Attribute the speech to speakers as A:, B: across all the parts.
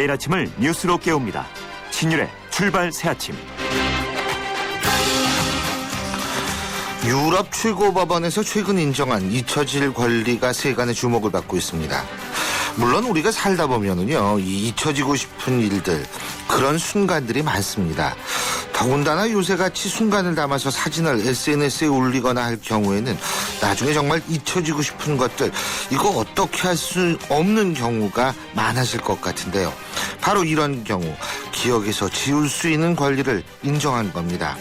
A: 매일 아침을 뉴스로 깨웁니다. 신율의 출발 새아침.
B: 유럽 최고법원에서 최근 인정한 잊혀질 권리가 세간의 주목을 받고 있습니다. 물론 우리가 살다 보면은요, 이 잊혀지고 싶은 일들, 그런 순간들이 많습니다. 더군다나 요새같이 순간을 담아서 사진을 SNS에 올리거나 할 경우에는 나중에 정말 잊혀지고 싶은 것들, 이거 어떻게 할 수 없는 경우가 많아질 것 같은데요. 바로 이런 경우, 기억에서 지울 수 있는 권리를 인정한 겁니다.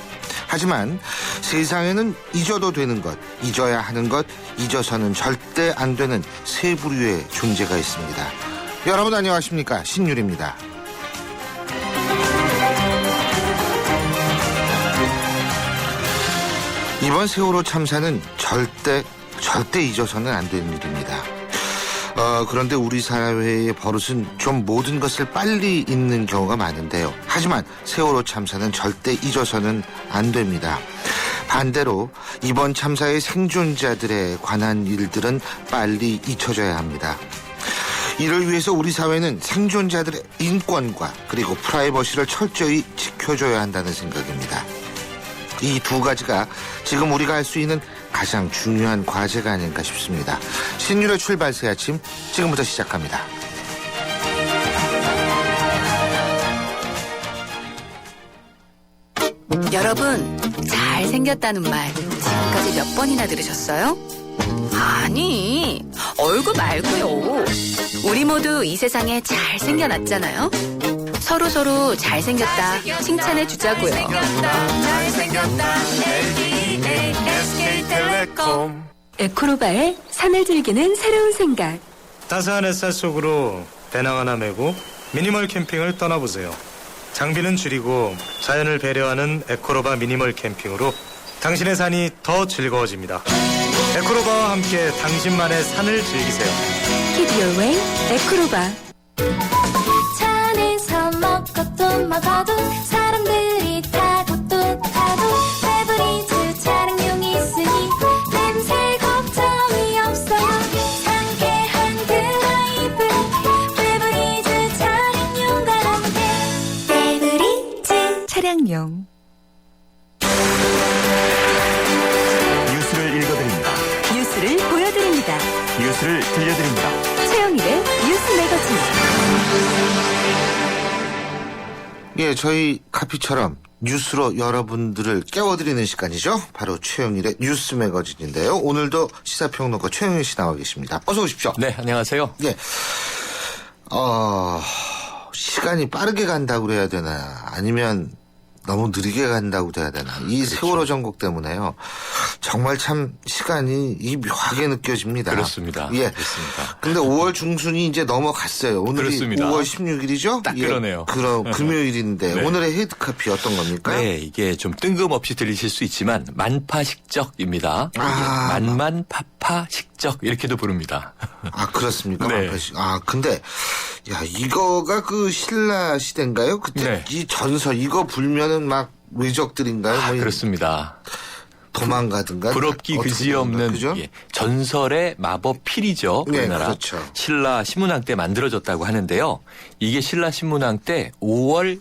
B: 하지만 세상에는 잊어도 되는 것, 잊어야 하는 것, 잊어서는 절대 안 되는 세 부류의 존재가 있습니다. 여러분 안녕하십니까? 신율입니다. 이번 세월호 참사는 절대 잊어서는 안 되는 일입니다. 그런데 우리 사회의 버릇은 좀 모든 것을 빨리 잊는 경우가 많은데요. 하지만 세월호 참사는 절대 잊어서는 안 됩니다. 반대로 이번 참사의 생존자들에 관한 일들은 빨리 잊혀져야 합니다. 이를 위해서 우리 사회는 생존자들의 인권과 그리고 프라이버시를 철저히 지켜줘야 한다는 생각입니다. 이 두 가지가 지금 우리가 할 수 있는 가장 중요한 과제가 아닌가 싶습니다. 신율의 출발 새 아침 지금부터 시작합니다.
C: 여러분, 잘생겼다는 말 지금까지 몇 번이나 들으셨어요? 아니, 얼굴 말고요. 우리 모두 이 세상에 잘생겨났잖아요. 서로 잘생겼다 칭찬해 주자고요.
D: 잘생겼다 LDA SK텔레콤.
E: 에코로바의 산을 즐기는 새로운 생각.
F: 따스한 햇살 속으로 배낭 하나 메고 미니멀 캠핑을 떠나보세요. 장비는 줄이고 자연을 배려하는 에코로바 미니멀 캠핑으로 당신의 산이 더 즐거워집니다. 에코로바와 함께 당신만의 산을 즐기세요.
E: Keep your way, 에코로바.
G: 차 안에서 먹고 또 먹어도 사람들이 타고 또 타도 페브리즈 차량용이 있으니 냄새 걱정이 없어요. 상쾌한 드라이브 페브리즈 차량용과 함께 페브리즈
E: 차량용.
A: 뉴스를 읽어드립니다.
E: 뉴스를 보여드립니다.
A: 뉴스를 들려드립니다.
E: 최영일의 뉴스 매거진.
B: 예, 저희 카피처럼 뉴스로 여러분들을 깨워드리는 시간이죠. 바로 최영일의 뉴스 매거진인데요. 오늘도 시사평론가 최영일 씨 나와 계십니다. 어서 오십시오.
H: 네, 안녕하세요.
B: 예, 시간이 빠르게 간다고 그래야 되나, 아니면 너무 느리게 간다고 해야 되나. 이
H: 그렇죠.
B: 세월호 전국 때문에요. 정말 참 시간이 묘하게 느껴집니다.
H: 그렇습니다.
B: 예.
H: 그렇습니다.
B: 근데 5월 중순이 이제 넘어갔어요. 오늘이
H: 그렇습니다.
B: 5월 16일이죠?
H: 딱 그러네요.
B: 금요일인데
H: 네.
B: 오늘의 헤드카피 어떤 겁니까?
H: 네, 이게 좀 뜬금없이 들리실 수 있지만 만파식적입니다.
B: 아,
H: 만만파파식적 이렇게도 부릅니다.
B: 아, 그렇습니까?
H: 네.
B: 근데 야, 이거가 그 신라 시대인가요? 그때
H: 네.
B: 이 전설 이거 불면은 막 외적들인가요? 뭐
H: 그렇습니다.
B: 도망가든가
H: 부럽기
B: 어떻게
H: 그지없는
B: 그죠?
H: 예, 전설의 마법 필이죠.
B: 네,
H: 우리나라
B: 그렇죠.
H: 신라 신문왕 때 만들어졌다고 하는데요. 이게 신라 신문왕 때 5월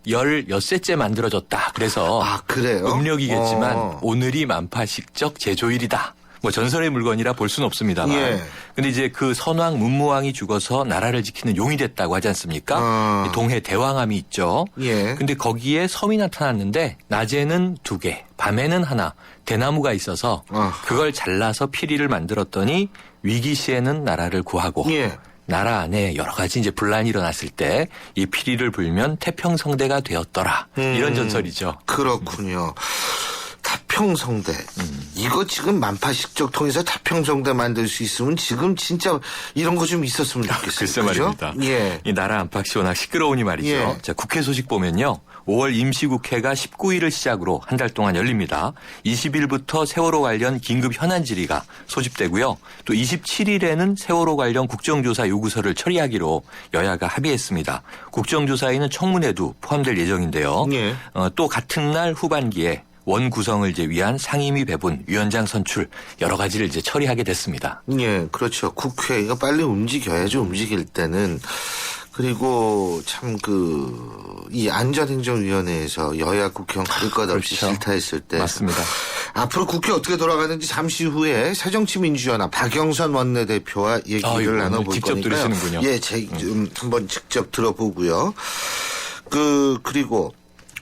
H: 16째째 만들어졌다. 그래서
B: 아, 그래요?
H: 음력이겠지만 오늘이 만파식적 제조일이다. 뭐 전설의 물건이라 볼 수는 없습니다만.
B: 예.
H: 근데 이제 그 선왕 문무왕이 죽어서 나라를 지키는 용이 됐다고 하지 않습니까? 동해 대왕암이 있죠.
B: 예.
H: 근데 거기에 섬이 나타났는데 낮에는 2개, 밤에는 하나 대나무가 있어서 그걸 잘라서 피리를 만들었더니 위기 시에는 나라를 구하고
B: 예.
H: 나라 안에 여러 가지 이제 분란이 일어났을 때 이 피리를 불면 태평성대가 되었더라. 이런 전설이죠.
B: 그렇군요. 태평성대. 이거 지금 만파식적 통해서 태평성대 만들 수 있으면 지금 진짜 이런 거 좀 있었으면 좋겠어요.
H: 글쎄
B: 그죠?
H: 말입니다.
B: 예.
H: 이 나라 안팎이 워낙 시끄러우니 말이죠.
B: 예.
H: 자, 국회 소식 보면요. 5월 임시국회가 19일을 시작으로 한 달 동안 열립니다. 20일부터 세월호 관련 긴급 현안 질의가 소집되고요. 또 27일에는 세월호 관련 국정조사 요구서를 처리하기로 여야가 합의했습니다. 국정조사에는 청문회도 포함될 예정인데요.
B: 예.
H: 또 같은 날 후반기에 원 구성을 이제 위한 상임위 배분, 위원장 선출 여러 가지를 이제 처리하게 됐습니다.
B: 예, 그렇죠. 국회가 빨리 움직여야죠. 움직일 때는. 그리고 참 이 안전행정위원회에서 여야 국회의원 가릴 것 없이
H: 그렇죠.
B: 질타했을 때.
H: 맞습니다.
B: 앞으로 국회 어떻게 돌아가는지 잠시 후에 새정치민주연합 박영선 원내대표와 얘기를
H: 아이고,
B: 나눠볼
H: 직접
B: 거니까요.
H: 들으시는군요.
B: 예, 한번 직접 들어보고요. 그리고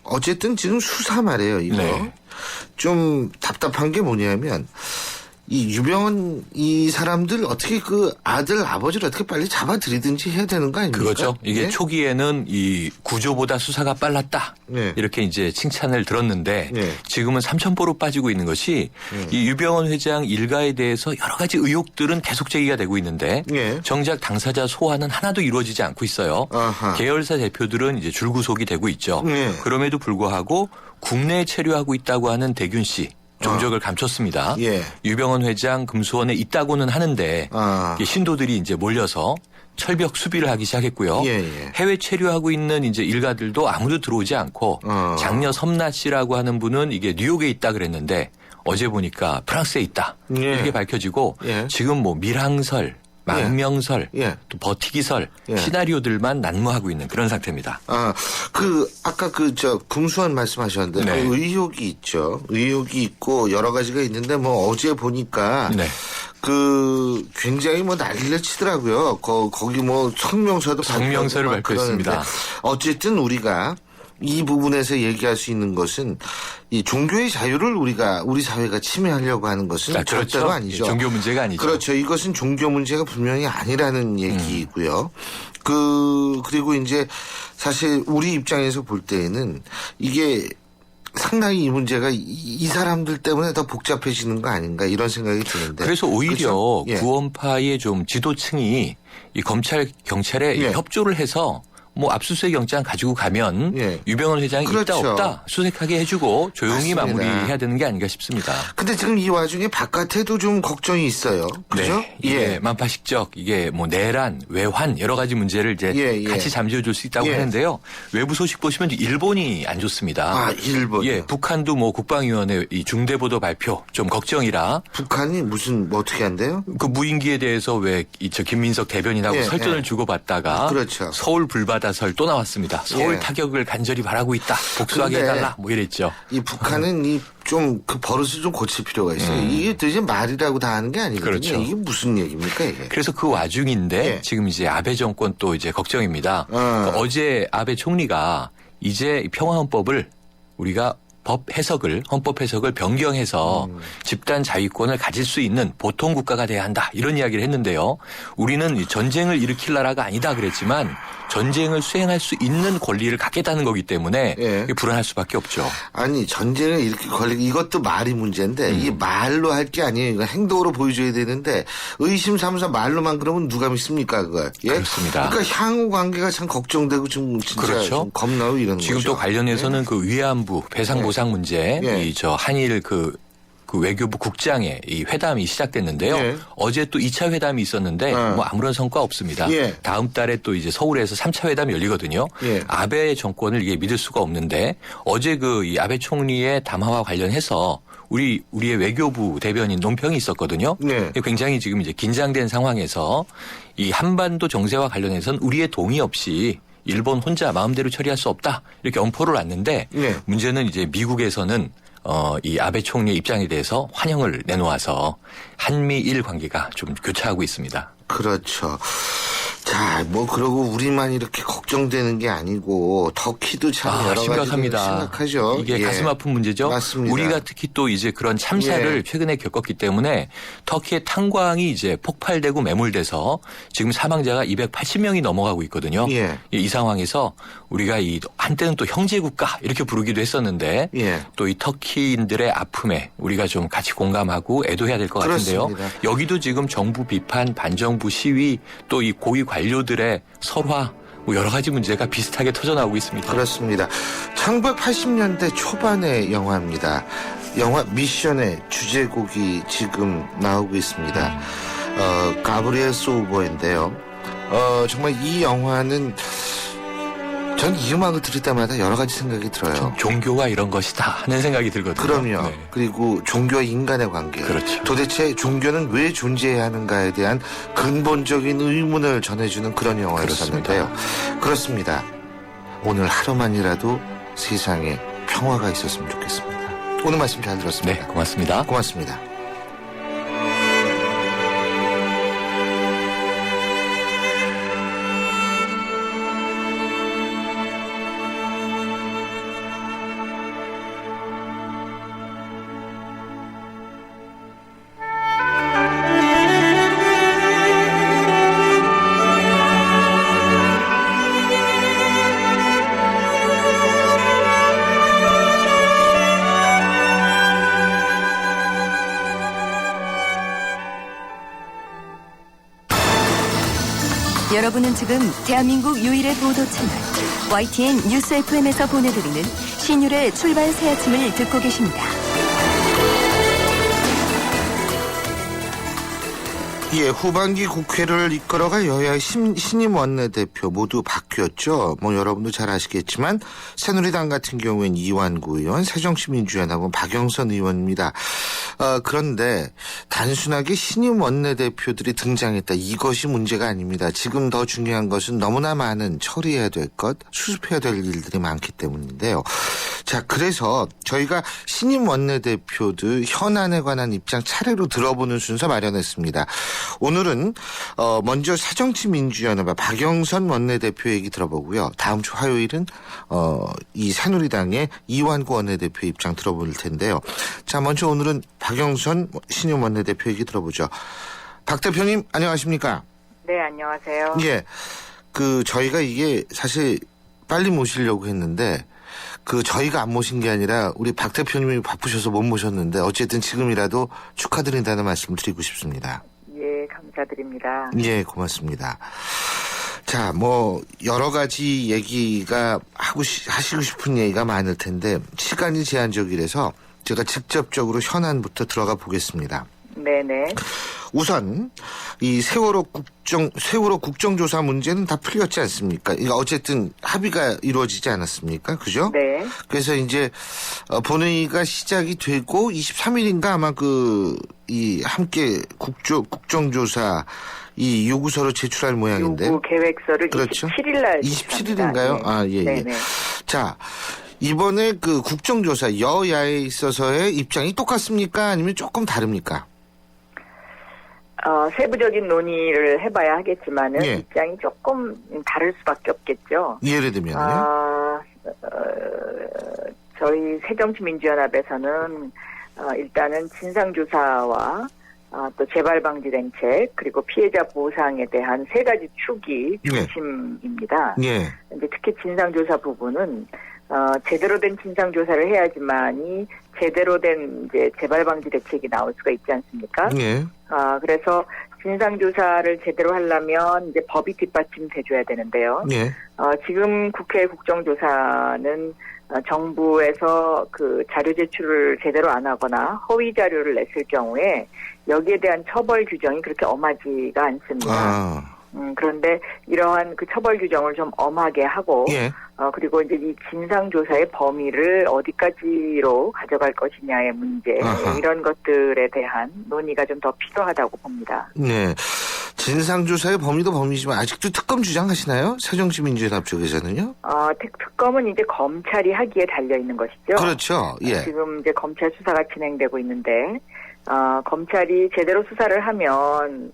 B: 어쨌든 지금 수사 말이에요, 이거.
H: 네.
B: 좀 답답한 게 뭐냐면 이 유병헌 이 사람들 어떻게 아들 아버지를 어떻게 빨리 잡아들이든지 해야 되는 거 아닙니까?
H: 그거죠. 이게
B: 예?
H: 초기에는 이 구조보다 수사가 빨랐다.
B: 네.
H: 이렇게 이제 칭찬을 들었는데
B: 네.
H: 지금은 삼천포로 빠지고 있는 것이 이 유병헌 회장 일가에 대해서 여러 가지 의혹들은 계속 제기가 되고 있는데
B: 네.
H: 정작 당사자 소환은 하나도 이루어지지 않고 있어요.
B: 아하.
H: 계열사 대표들은 이제 줄구속이 되고 있죠.
B: 네.
H: 그럼에도 불구하고 국내에 체류하고 있다고 하는 대균 씨. 종적을 감췄습니다.
B: 예.
H: 유병헌 회장 금수원에 있다고는 하는데 이게 신도들이 이제 몰려서 철벽 수비를 하기 시작했고요.
B: 예.
H: 해외 체류하고 있는 이제 일가들도 아무도 들어오지 않고 장녀 섬나 씨라고 하는 분은 이게 뉴욕에 있다 그랬는데 어제 보니까 프랑스에 있다.
B: 예.
H: 이렇게 밝혀지고
B: 예.
H: 지금 뭐 밀항설, 망명설,
B: 예.
H: 또 버티기설
B: 예.
H: 시나리오들만 난무하고 있는 그런 상태입니다.
B: 아까 금수원 말씀하셨는데
H: 네.
B: 의혹이 있죠. 의혹이 있고 여러 가지가 있는데 뭐 어제 보니까
H: 네.
B: 굉장히 뭐 난리를 치더라고요. 거기 뭐 성명서를
H: 발표했습니다.
B: 그러는데 어쨌든 우리가 이 부분에서 얘기할 수 있는 것은 이 종교의 자유를 우리 사회가 침해하려고 하는 것은
H: 그렇죠.
B: 절대로 아니죠.
H: 종교 문제가 아니죠.
B: 그렇죠. 이것은 종교 문제가 분명히 아니라는 얘기이고요. 그리고 이제 사실 우리 입장에서 볼 때에는 이게 상당히 이 문제가 이 사람들 때문에 더 복잡해지는 거 아닌가 이런 생각이 드는데.
H: 그래서 오히려
B: 그렇죠? 예.
H: 구원파의 좀 지도층이 이 검찰 경찰에
B: 예.
H: 협조를 해서 뭐 압수수색 영장 가지고 가면
B: 예.
H: 유병헌 회장이
B: 그렇죠.
H: 있다 없다 수색하게 해주고 조용히
B: 맞습니다.
H: 마무리해야 되는 게 아닌가 싶습니다.
B: 근데 지금 이 와중에 바깥에도 좀 걱정이 있어요. 그죠?
H: 네, 이게 만파식적 이게 뭐 내란, 외환 여러 가지 문제를 이제
B: 예.
H: 같이 잠재워줄 수 있다고
B: 예.
H: 하는데요. 외부 소식 보시면 일본이 안 좋습니다.
B: 일본.
H: 예, 북한도 뭐 국방위원회 이 중대보도 발표 좀 걱정이라.
B: 북한이 뭐 어떻게 한대요?
H: 그 무인기에 대해서 왜 김민석 대변인하고
B: 예,
H: 설전을
B: 예.
H: 주고받다가
B: 그렇죠.
H: 서울 불바다설 또 나왔습니다. 서울
B: 예.
H: 타격을 간절히 바라고 있다. 복수하게
B: 근데
H: 해달라. 뭐 이랬죠.
B: 이 북한은 그 버릇을 좀 고칠 필요가 있어요. 이게 도대체 말이라고 다 하는 게 아니거든요.
H: 그렇죠.
B: 이게 무슨 얘기입니까 이게?
H: 그래서 그 와중인데
B: 예.
H: 지금 이제 아베 정권 또 이제 걱정입니다. 어제 아베 총리가 이제 평화헌법을 우리가 헌법 해석을 변경해서 집단 자위권을 가질 수 있는 보통 국가가 돼야 한다. 이런 이야기를 했는데요. 우리는 전쟁을 일으킬 나라가 아니다 그랬지만 전쟁을 수행할 수 있는 권리를 갖겠다는 거기 때문에
B: 예.
H: 불안할 수밖에 없죠.
B: 아니 전쟁을 이렇게 이것도 말이 문제인데 이게 말로 할 게 아니에요. 이거 행동으로 보여줘야 되는데 의심삼사 말로만 그러면 누가 믿습니까 그걸? 예?
H: 그렇습니다.
B: 그러니까 향후 관계가 참 걱정되고 좀 진짜
H: 그렇죠.
B: 좀 겁나고 이런
H: 지금
B: 거죠.
H: 또 관련해서는 그 위안부 배상보상 문제,
B: 예.
H: 이 한일 그 외교부 국장의 이 회담이 시작됐는데요.
B: 예.
H: 어제 또 2차 회담이 있었는데 뭐 아무런 성과 없습니다.
B: 예.
H: 다음 달에 또 이제 서울에서 3차 회담이 열리거든요.
B: 예.
H: 아베 정권을 이게 믿을 수가 없는데 어제 이 아베 총리의 담화와 관련해서 우리의 외교부 대변인 논평이 있었거든요.
B: 네.
H: 굉장히 지금 이제 긴장된 상황에서 이 한반도 정세와 관련해서는 우리의 동의 없이 일본 혼자 마음대로 처리할 수 없다. 이렇게 엄포를 놨는데
B: 네.
H: 문제는 이제 미국에서는 이 아베 총리의 입장에 대해서 환영을 내놓아서 한미일 관계가 좀 교차하고 있습니다.
B: 그렇죠. 자, 그러고 우리만 이렇게 걱정되는 게 아니고 터키도 참 여러 가지
H: 심각합니다.
B: 심각하죠.
H: 이게
B: 예.
H: 가슴 아픈 문제죠.
B: 맞습니다.
H: 우리가 특히 또 이제 그런 참사를
B: 예.
H: 최근에 겪었기 때문에 터키의 탄광이 이제 폭발되고 매몰돼서 지금 사망자가 280명이 넘어가고 있거든요.
B: 예.
H: 이 상황에서 우리가 한때는 또 형제 국가 이렇게 부르기도 했었는데
B: 예.
H: 또 이 터키인들의 아픔에 우리가 좀 같이 공감하고 애도해야 될 것 같은데요.
B: 그렇습니다.
H: 여기도 지금 정부 비판, 반정부 시위 또 이 고위 관료들의 설화 여러 가지 문제가 비슷하게 터져나오고 있습니다.
B: 그렇습니다. 1980년대 초반의 영화입니다. 영화 미션의 주제곡이 지금 나오고 있습니다. 가브리엘 소우버인데요. 정말 이 영화는 전 이 음악을 들을 때마다 여러 가지 생각이 들어요.
H: 종교가 이런 것이다 하는 생각이 들거든요.
B: 그럼요.
H: 네.
B: 그리고 종교와 인간의 관계.
H: 그렇죠.
B: 도대체 종교는 왜 존재해야 하는가에 대한 근본적인 의문을 전해주는 그런 영화였었는데요. 그렇습니다. 오늘 하루만이라도 세상에 평화가 있었으면 좋겠습니다. 오늘 말씀 잘 들었습니다.
H: 네, 고맙습니다.
B: 고맙습니다.
E: 여러분은 지금 대한민국 유일의 보도 채널 YTN 뉴스 FM에서 보내드리는 신율의 출발 새 아침을 듣고 계십니다.
B: 예, 후반기 국회를 이끌어갈 여야 신임 원내대표 모두 바뀌었죠. 뭐 여러분도 잘 아시겠지만 새누리당 같은 경우엔 이완구 의원, 새정치민주연합은 박영선 의원입니다. 그런데 단순하게 신임 원내대표들이 등장했다. 이것이 문제가 아닙니다. 지금 더 중요한 것은 너무나 많은 처리해야 될 것, 수습해야 될 일들이 많기 때문인데요. 자, 그래서 저희가 신임 원내대표들 현안에 관한 입장 차례로 들어보는 순서 마련했습니다. 오늘은 먼저 새정치민주연합의 박영선 원내대표 얘기 들어보고요. 다음 주 화요일은 이 새누리당의 이완구 원내대표 입장 들어볼 텐데요. 자, 먼저 오늘은 박영선 신임 원내대표 얘기 들어보죠. 박 대표님 안녕하십니까?
I: 네, 안녕하세요.
B: 예, 저희가 이게 사실 빨리 모시려고 했는데 저희가 안 모신 게 아니라 우리 박 대표님이 바쁘셔서 못 모셨는데 어쨌든 지금이라도 축하드린다는 말씀 드리고 싶습니다.
I: 예, 감사드립니다.
B: 예, 고맙습니다. 자, 여러 가지 얘기가 하시고 싶은 얘기가 많을 텐데 시간이 제한적이라서 제가 직접적으로 현안부터 들어가 보겠습니다.
I: 네네.
B: 우선 이 세월호 국정조사 문제는 다 풀렸지 않습니까? 이거 어쨌든 합의가 이루어지지 않았습니까? 그죠?
I: 네.
B: 그래서 이제 본회의가 시작이 되고 23일인가 아마 이 함께 국정조사 이 요구서를 제출할 모양인데.
I: 요구 계획서를
B: 그렇죠?
I: 27일 날
B: 27일인가요?
I: 네.
B: 아, 예,
I: 네네.
B: 예. 자, 이번에 국정조사 여야에 있어서의 입장이 똑같습니까? 아니면 조금 다릅니까?
I: 세부적인 논의를 해봐야 하겠지만은
B: 예.
I: 입장이 조금 다를 수밖에 없겠죠.
B: 예를 들면요.
I: 저희 새정치민주연합에서는 일단은 진상조사와 또 재발방지 대책 그리고 피해자 보상에 대한 세 가지 축이 중심입니다.
B: 예.
I: 이제 특히 진상조사 부분은 제대로 된 진상조사를 해야지만이 제대로 된 이제 재발방지 대책이 나올 수가 있지 않습니까?
B: 예.
I: 그래서 진상조사를 제대로 하려면 이제 법이 뒷받침돼줘야 되는데요.
B: 예.
I: 지금 국회 국정조사는 정부에서 자료 제출을 제대로 안 하거나 허위 자료를 냈을 경우에 여기에 대한 처벌 규정이 그렇게 엄하지가 않습니다. 그런데 이러한 처벌 규정을 좀 엄하게 하고,
B: 예.
I: 그리고 이제 이 진상조사의 범위를 어디까지로 가져갈 것이냐의 문제, 이런 것들에 대한 논의가 좀 더 필요하다고 봅니다.
B: 네. 진상조사의 범위도 범위지만 아직도 특검 주장하시나요? 새정치민주연합 쪽에서는요?
I: 특검은 이제 검찰이 하기에 달려있는 것이죠.
B: 그렇죠. 예.
I: 지금 이제 검찰 수사가 진행되고 있는데, 검찰이 제대로 수사를 하면,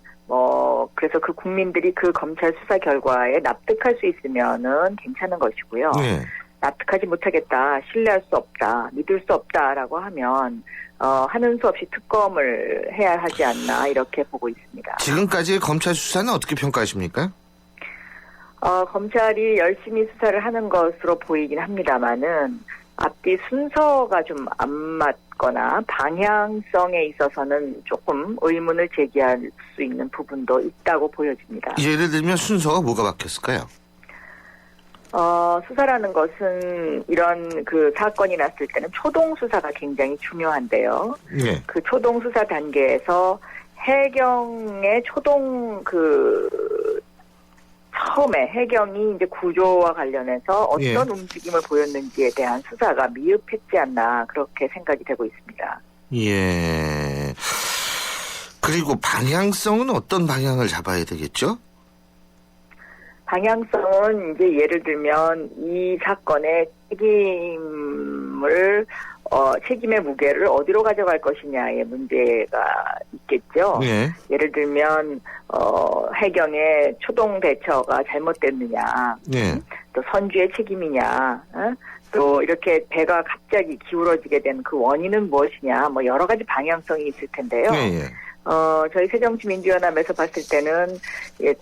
I: 그래서 국민들이 검찰 수사 결과에 납득할 수 있으면은 괜찮은 것이고요.
B: 예.
I: 납득하지 못하겠다, 신뢰할 수 없다, 믿을 수 없다라고 하면, 하는 수 없이 특검을 해야 하지 않나, 이렇게 보고 있습니다.
B: 지금까지의 검찰 수사는 어떻게 평가하십니까?
I: 검찰이 열심히 수사를 하는 것으로 보이긴 합니다만은, 앞뒤 순서가 좀 안 맞거나 방향성에 있어서는 조금 의문을 제기할 수 있는 부분도 있다고 보여집니다.
B: 예를 들면 순서가 뭐가 바뀌었을까요?
I: 수사라는 것은 이런 사건이 났을 때는 초동 수사가 굉장히 중요한데요.
B: 예.
I: 초동 수사 단계에서 해경의 초동 처음에 해경이 이제 구조와 관련해서 어떤
B: 예.
I: 움직임을 보였는지에 대한 수사가 미흡했지 않나 그렇게 생각이 되고 있습니다.
B: 예. 그리고 방향성은 어떤 방향을 잡아야 되겠죠?
I: 방향성은 이제 예를 들면 이 사건의 책임의 무게를 어디로 가져갈 것이냐의 문제가 있겠죠.
B: 예.
I: 예를 들면 해경의 초동 대처가 잘못됐느냐,
B: 예.
I: 또 선주의 책임이냐, 또 이렇게 배가 갑자기 기울어지게 된 그 원인은 무엇이냐, 뭐 여러 가지 방향성이 있을 텐데요.
B: 예.
I: 저희 새정치민주연합에서 봤을 때는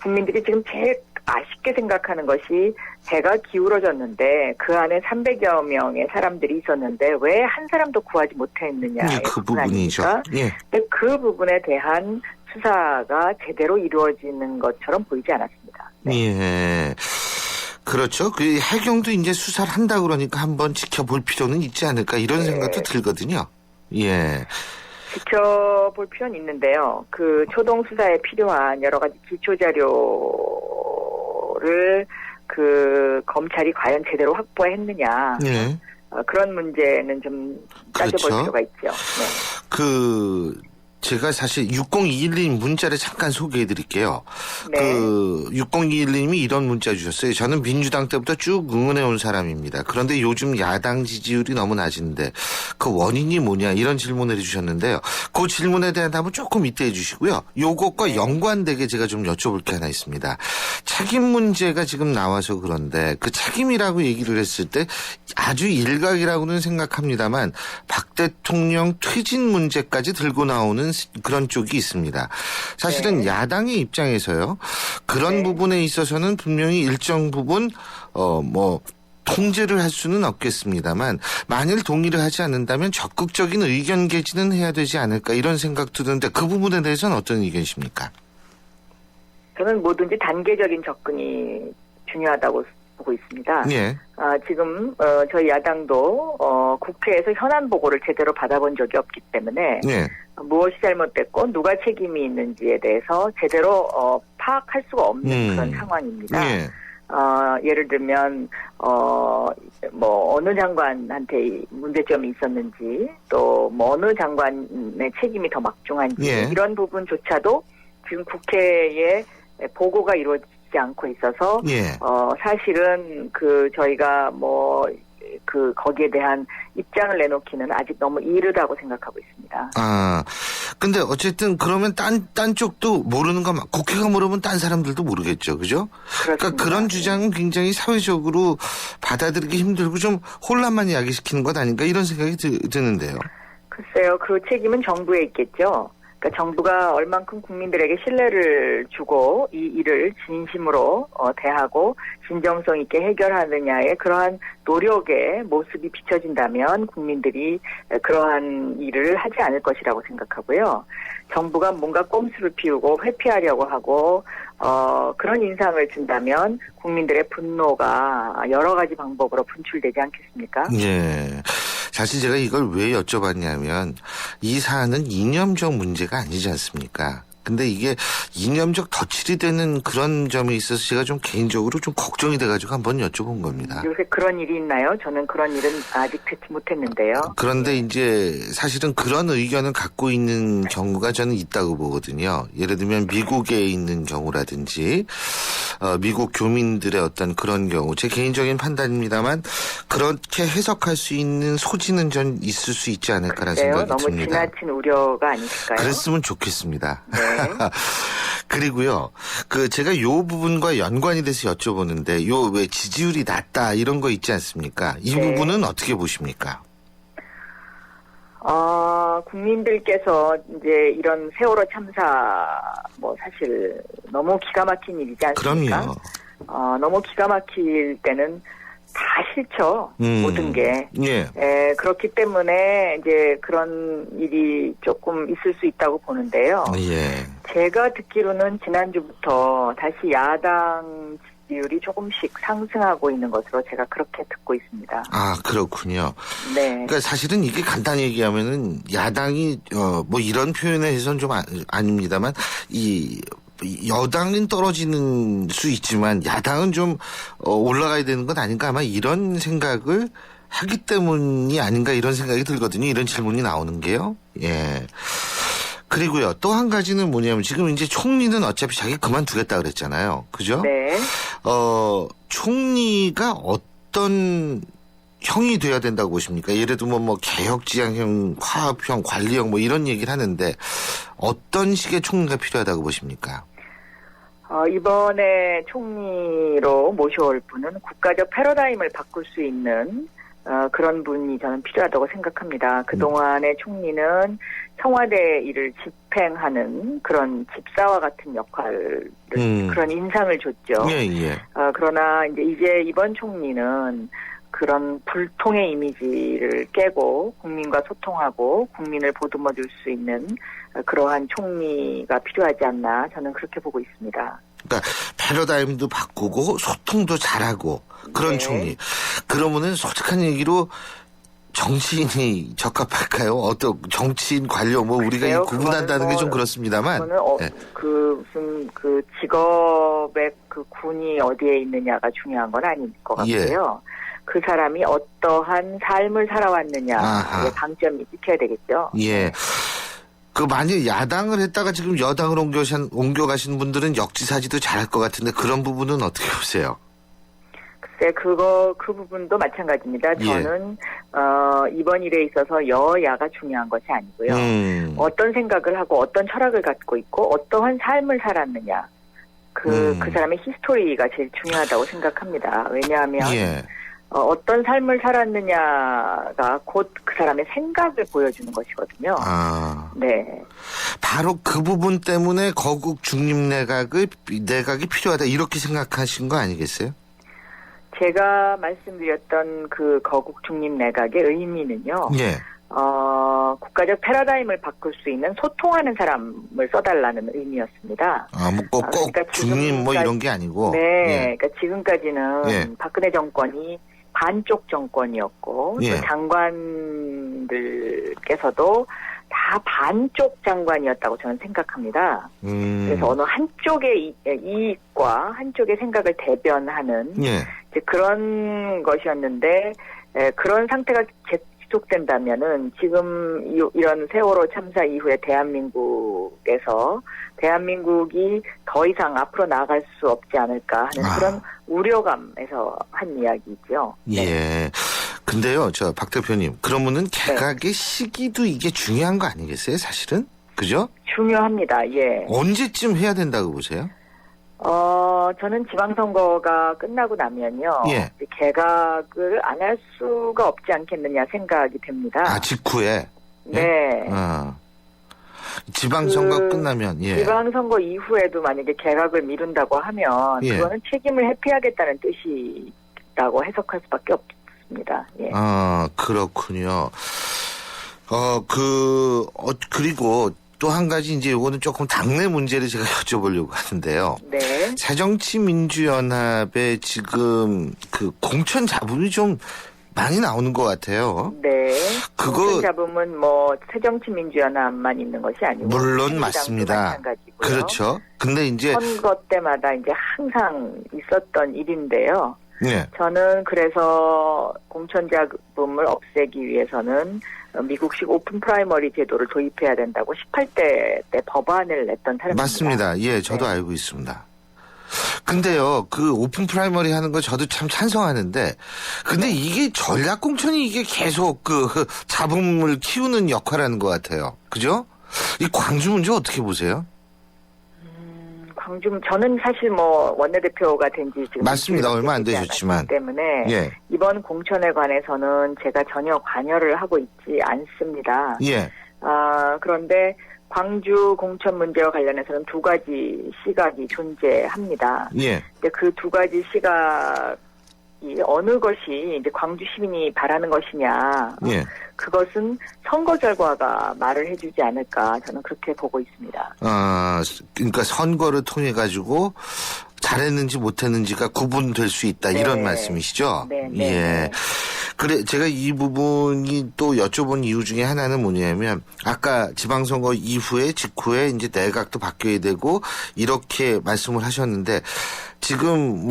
I: 국민들이 지금 제일 아쉽게 생각하는 것이 배가 기울어졌는데 그 안에 300여 명의 사람들이 있었는데 왜 한 사람도 구하지 못했느냐.
B: 예, 그 부분이죠. 예.
I: 근데 그 부분에 대한 수사가 제대로 이루어지는 것처럼 보이지 않았습니다. 네.
B: 예. 그렇죠. 그 해경도 이제 수사를 한다 그러니까 한번 지켜볼 필요는 있지 않을까 이런 생각도 들거든요. 예.
I: 지켜볼 필요는 있는데요. 그 초동 수사에 필요한 여러 가지 기초 자료를 그 검찰이 과연 제대로 확보했느냐.
B: 예.
I: 그런 문제는 좀 따져볼
B: 그렇죠.
I: 필요가 있죠. 네.
B: 제가 사실 6021님 문자를 잠깐 소개해 드릴게요.
I: 네.
B: 6021님이 이런 문자 주셨어요. 저는 민주당 때부터 쭉 응원해 온 사람입니다. 그런데 요즘 야당 지지율이 너무 낮은데 그 원인이 뭐냐 이런 질문을 해 주셨는데요. 그 질문에 대한 답은 조금 이따 해 주시고요. 요것과 연관되게 제가 좀 여쭤볼 게 하나 있습니다. 책임 문제가 지금 나와서 그런데 그 책임이라고 얘기를 했을 때 아주 일각이라고는 생각합니다만 박 대통령 퇴진 문제까지 들고 나오는 그런 쪽이 있습니다. 사실은
I: 네.
B: 야당의 입장에서요. 그런 부분에 있어서는 분명히 일정 부분 통제를 할 수는 없겠습니다만 만일 동의를 하지 않는다면 적극적인 의견 개진은 해야 되지 않을까 이런 생각도 드는데 그 부분에 대해서는 어떤 의견이십니까?
I: 저는 뭐든지 단계적인 접근이 중요하다고 보고 있습니다.
B: 예.
I: 지금 저희 야당도 국회에서 현안 보고를 제대로 받아본 적이 없기 때문에
B: 예.
I: 무엇이 잘못됐고 누가 책임이 있는지에 대해서 제대로 파악할 수가 없는 그런 상황입니다.
B: 예.
I: 예를 들면 뭐 어느 장관한테 문제점이 있었는지 또 뭐 어느 장관의 책임이 더 막중한지
B: 예.
I: 이런 부분조차도 지금 국회에 보고가 이루어지지 않고 있어서
B: 예.
I: 사실은 저희가 거기에 대한 입장을 내놓기는 아직 너무 이르다고 생각하고 있습니다.
B: 근데 어쨌든 그러면 딴 쪽도 모르는 거 국회가 모르면 딴 사람들도 모르겠죠. 그죠? 그러니까 그런 주장은 굉장히 사회적으로 받아들이기 힘들고 좀 혼란만 야기시키는 것 아닌가 이런 생각이 드는데요.
I: 글쎄요. 그 책임은 정부에 있겠죠. 그러니까 정부가 얼만큼 국민들에게 신뢰를 주고 이 일을 진심으로 대하고 진정성 있게 해결하느냐의 그러한 노력의 모습이 비춰진다면 국민들이 그러한 일을 하지 않을 것이라고 생각하고요. 정부가 뭔가 꼼수를 피우고 회피하려고 하고 그런 인상을 준다면 국민들의 분노가 여러 가지 방법으로 분출되지 않겠습니까?
B: 예. 사실 제가 이걸 왜 여쭤봤냐면 이 사안은 이념적 문제가 아니지 않습니까? 근데 이게 이념적 덧칠이 되는 그런 점에 있어서 제가 좀 개인적으로 좀 걱정이 돼가지고 한번 여쭤본 겁니다.
I: 요새 그런 일이 있나요? 저는 그런 일은 아직 듣지 못했는데요.
B: 그런데 이제 사실은 그런 의견을 갖고 있는 경우가 저는 있다고 보거든요. 예를 들면 미국에 있는 경우라든지 미국 교민들의 어떤 그런 경우 제 개인적인 판단입니다만 그렇게 해석할 수 있는 소지는 전 있을 수 있지 않을까라는 생각이
I: 너무
B: 듭니다.
I: 지나친 우려가 아닐까요?
B: 그랬으면 좋겠습니다.
I: 네.
B: 그리고요, 제가 요 부분과 연관이 돼서 여쭤보는데, 왜 지지율이 낮다, 이런 거 있지 않습니까? 이
I: 네.
B: 부분은 어떻게 보십니까?
I: 국민들께서 이제 이런 세월호 참사, 사실 너무 기가 막힌 일이지 않습니까?
B: 그럼요.
I: 너무 기가 막힐 때는 다 싫죠. 모든 게.
B: 예.
I: 그렇기 때문에 이제 그런 일이 조금 있을 수 있다고 보는데요.
B: 예.
I: 제가 듣기로는 지난주부터 다시 야당 지지율이 조금씩 상승하고 있는 것으로 제가 그렇게 듣고 있습니다.
B: 그렇군요.
I: 네.
B: 그러니까 사실은 이게 간단히 얘기하면은 야당이, 이런 표현에 해서는 좀 아닙니다만, 여당은 떨어지는 수 있지만 야당은 좀 올라가야 되는 건 아닌가 아마 이런 생각을 하기 때문이 아닌가 이런 생각이 들거든요. 이런 질문이 나오는 게요. 예. 그리고요. 또 한 가지는 뭐냐면 지금 이제 총리는 어차피 자기 그만두겠다 그랬잖아요. 그죠?
I: 네.
B: 총리가 어떤 형이 돼야 된다고 보십니까? 예를 들면 뭐 개혁지향형, 화합형, 관리형 뭐 이런 얘기를 하는데 어떤 식의 총리가 필요하다고 보십니까?
I: 이번에 총리로 모셔올 분은 국가적 패러다임을 바꿀 수 있는 그런 분이 저는 필요하다고 생각합니다. 그동안의 총리는 청와대 일을 집행하는 그런 집사와 같은 역할을 그런 인상을 줬죠.
B: 예, 예.
I: 그러나 이제 이번 총리는 그런 불통의 이미지를 깨고 국민과 소통하고 국민을 보듬어 줄 수 있는 그러한 총리가 필요하지 않나 저는 그렇게 보고 있습니다.
B: 그러니까 패러다임도 바꾸고 소통도 잘하고 그런
I: 네.
B: 총리. 그러면은 솔직한 얘기로 정치인이 적합할까요? 어떤 정치인 관료 뭐 우리가
I: 글쎄요,
B: 구분한다는 게 좀 그렇습니다만.
I: 그거는
B: 네.
I: 무슨 직업의 그 군이 어디에 있느냐가 중요한 건 아닐 것 같고요. 그 사람이 어떠한 삶을 살아왔느냐의 방점이 찍혀야 되겠죠.
B: 예. 그 만약 야당을 했다가 지금 여당을 옮겨가신 분들은 역지사지도 잘할 것 같은데 그런 부분은 어떻게 보세요?
I: 글쎄 그 부분도 마찬가지입니다. 저는 이번 일에 있어서 여야가 중요한 것이 아니고요. 어떤 생각을 하고 어떤 철학을 갖고 있고 어떠한 삶을 살았느냐. 그 사람의 히스토리가 제일 중요하다고 생각합니다. 왜냐하면 어떤 삶을 살았느냐가 곧 그 사람의 생각을 보여주는 것이거든요. 네.
B: 바로 그 부분 때문에 거국 중립내각이 필요하다 이렇게 생각하신 거 아니겠어요?
I: 제가 말씀드렸던 그 거국 중립내각의 의미는요. 국가적 패러다임을 바꿀 수 있는 소통하는 사람을 써달라는 의미였습니다.
B: 뭐 꼭
I: 그러니까
B: 중립 뭐 이런 게 아니고.
I: 네. 그러니까 지금까지는 박근혜 정권이 반쪽 정권이었고 또 장관들께서도 다 반쪽 장관이었다고 저는 생각합니다. 그래서 어느 한쪽의 이익과 한쪽의 생각을 대변하는 이제 그런 것이었는데 그런 상태가 지속된다면은 지금 이런 세월호 참사 이후에 대한민국이 더 이상 앞으로 나아갈 수 없지 않을까 하는 그런 우려감에서 한 이야기죠.
B: 예. 근데요, 박 대표님, 그러면은 개각의 시기도 이게 중요한 거 아니겠어요, 사실은? 그죠?
I: 중요합니다. 예.
B: 언제쯤 해야 된다고 보세요?
I: 저는 지방선거가 끝나고 나면요. 개각을 안 할 수가 없지 않겠느냐 생각이 됩니다.
B: 직후에?
I: 네.
B: 지방선거 끝나면,
I: 지방선거 이후에도 만약에 개각을 미룬다고 하면, 그거는 책임을 회피하겠다는 뜻이라고 해석할 수밖에 없습니다. 예.
B: 그렇군요. 그리고 또 한 가지 이제 이거는 조금 당내 문제를 제가 여쭤보려고 하는데요.
I: 네.
B: 새정치민주연합에 지금 그 공천 잡음이 좀 많이 나오는 것 같아요.
I: 네. 공천 잡음은 뭐 새정치민주연합만 있는 것이 아니고
B: 물론 맞습니다.
I: 마찬가지고요.
B: 그렇죠. 근데 이제
I: 선거 때마다 이제 항상 있었던 일인데요.
B: 네.
I: 저는 그래서 공천 잡음을 없애기 위해서는 미국식 오픈 프라이머리 제도를 도입해야 된다고 18대 때 법안을 냈던 사람입니다.
B: 맞습니다. 예, 저도 알고 있습니다. 근데요, 그 오픈 프라이머리 하는 거 저도 참 찬성하는데, 근데 이게 전략 공천이 이게 계속 그 잡음을 키우는 역할을 것 같아요. 그죠? 이 광주 문제 어떻게 보세요?
I: 저는 사실 뭐 원내대표가 된 지 지금
B: 맞습니다. 얼마 안 되셨지만
I: 때문에 이번 공천에 관해서는 제가 전혀 관여를 하고 있지 않습니다. 그런데 광주 공천 문제와 관련해서는 두 가지 시각이 존재합니다. 근데 그 두 가지 시각이 어느 것이 이제 광주 시민이 바라는 것이냐, 그것은 선거 결과가 말을 해주지 않을까 저는 그렇게 보고 있습니다.
B: 그러니까 선거를 통해 가지고 잘했는지 못했는지가 구분될 수 있다 이런 말씀이시죠?
I: 네.
B: 그래, 제가 이 부분이 또 여쭤본 이유 중에 하나는 뭐냐면, 아까 지방선거 이후에, 직후에 이제 내각도 바뀌어야 되고, 이렇게 말씀을 하셨는데, 지금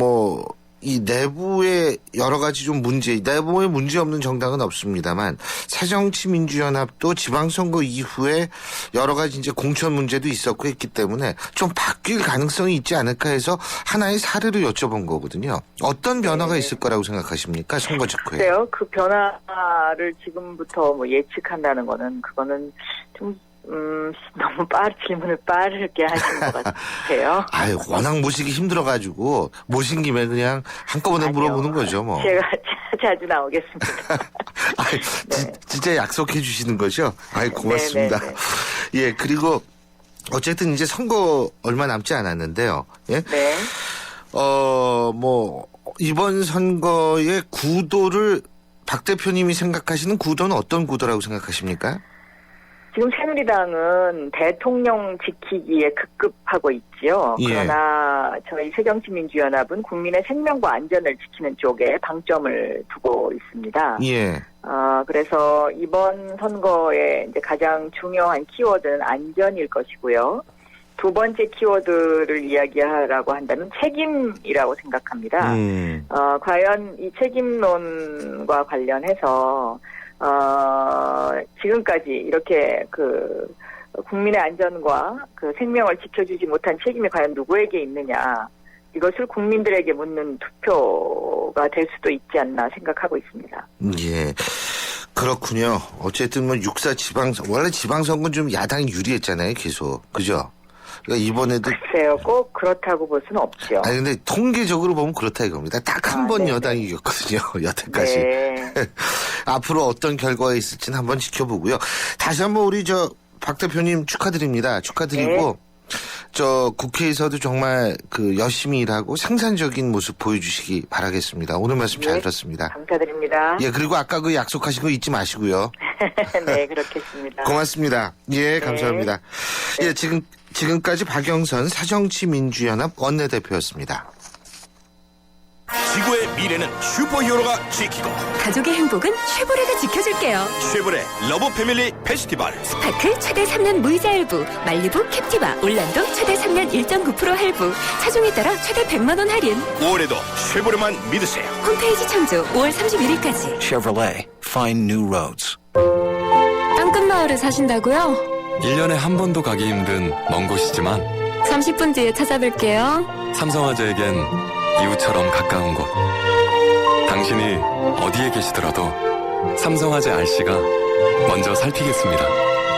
B: 이 내부에 여러 가지 좀 내부에 문제 없는 정당은 없습니다만, 새정치민주연합도 지방선거 이후에 여러 가지 이제 공천 문제도 있었고 했기 때문에 좀 바뀔 가능성이 있지 않을까 해서 하나의 사례를 여쭤본 거거든요. 어떤 변화가 있을 거라고 생각하십니까? 선거 직후에.
I: 글쎄요. 그 변화를 지금부터 예측한다는 거는, 그거는 좀, 너무 질문을 빠르게 하신 것 같아요.
B: 아유, 워낙 모시기 힘들어가지고, 모신 김에 그냥 한꺼번에
I: 아니요.
B: 물어보는 거죠, 뭐.
I: 제가 자주 나오겠습니다.
B: 아이,
I: 네.
B: 진짜 약속해 주시는 거죠? 아이, 고맙습니다.
I: 네.
B: 예, 그리고, 어쨌든 이제 선거 얼마 남지 않았는데요. 예?
I: 네.
B: 이번 선거의 구도를 박 대표님이 생각하시는 구도는 어떤 구도라고 생각하십니까?
I: 지금 새누리당은 대통령 지키기에 급급하고 있지요.
B: 예.
I: 그러나 저희 새정치민주연합은 국민의 생명과 안전을 지키는 쪽에 방점을 두고 있습니다.
B: 예.
I: 그래서 이번 선거의 이제 가장 중요한 키워드는 안전일 것이고요. 두 번째 키워드를 이야기하라고 한다면 책임이라고 생각합니다. 과연 이 책임론과 관련해서 지금까지 이렇게 국민의 안전과 생명을 지켜주지 못한 책임이 과연 누구에게 있느냐, 이것을 국민들에게 묻는 투표가 될 수도 있지 않나 생각하고 있습니다.
B: 예. 그렇군요. 어쨌든 6.4 원래 지방선거는 좀 야당이 유리했잖아요, 계속. 그죠? 그러니까 이번에도.
I: 글쎄요, 꼭 그렇다고 볼 수는 없죠.
B: 아니, 근데 통계적으로 보면 그렇다 이겁니다. 딱 한 번 여당이 이겼거든요, 여태까지.
I: 네.
B: 앞으로 어떤 결과가 있을지는 한번 지켜보고요. 다시 한번 우리 박 대표님 축하드립니다. 축하드리고, 국회에서도 정말 열심히 일하고 생산적인 모습 보여주시기 바라겠습니다. 오늘 말씀 잘 들었습니다.
I: 감사드립니다.
B: 예, 그리고 아까 약속하신 거 잊지 마시고요.
I: 네, 그렇겠습니다.
B: 고맙습니다. 예, 감사합니다. 예, 지금까지 박영선 새정치민주연합 원내대표였습니다.
D: 지구의 미래는 슈퍼히어로가 지키고
E: 가족의 행복은 쉐보레가 지켜줄게요.
D: 쉐보레 러브 패밀리 페스티벌
E: 스파크 최대 3년 무이자 할부, 말리부 캡티바, 올란도 최대 3년 1.9% 할부, 차종에 따라 최대 100만 원 할인.
D: 올해도 쉐보레만 믿으세요.
E: 홈페이지 참조 5월 31일까지.
J: Chevrolet, find new roads.
E: 땅끝마을에 사신다고요?
K: 1년에 한 번도 가기 힘든 먼 곳이지만
E: 30분 뒤에 찾아뵐게요.
K: 삼성화재에겐 이웃처럼 가까운 곳. 당신이 어디에 계시더라도 삼성화재 RC가 먼저 살피겠습니다.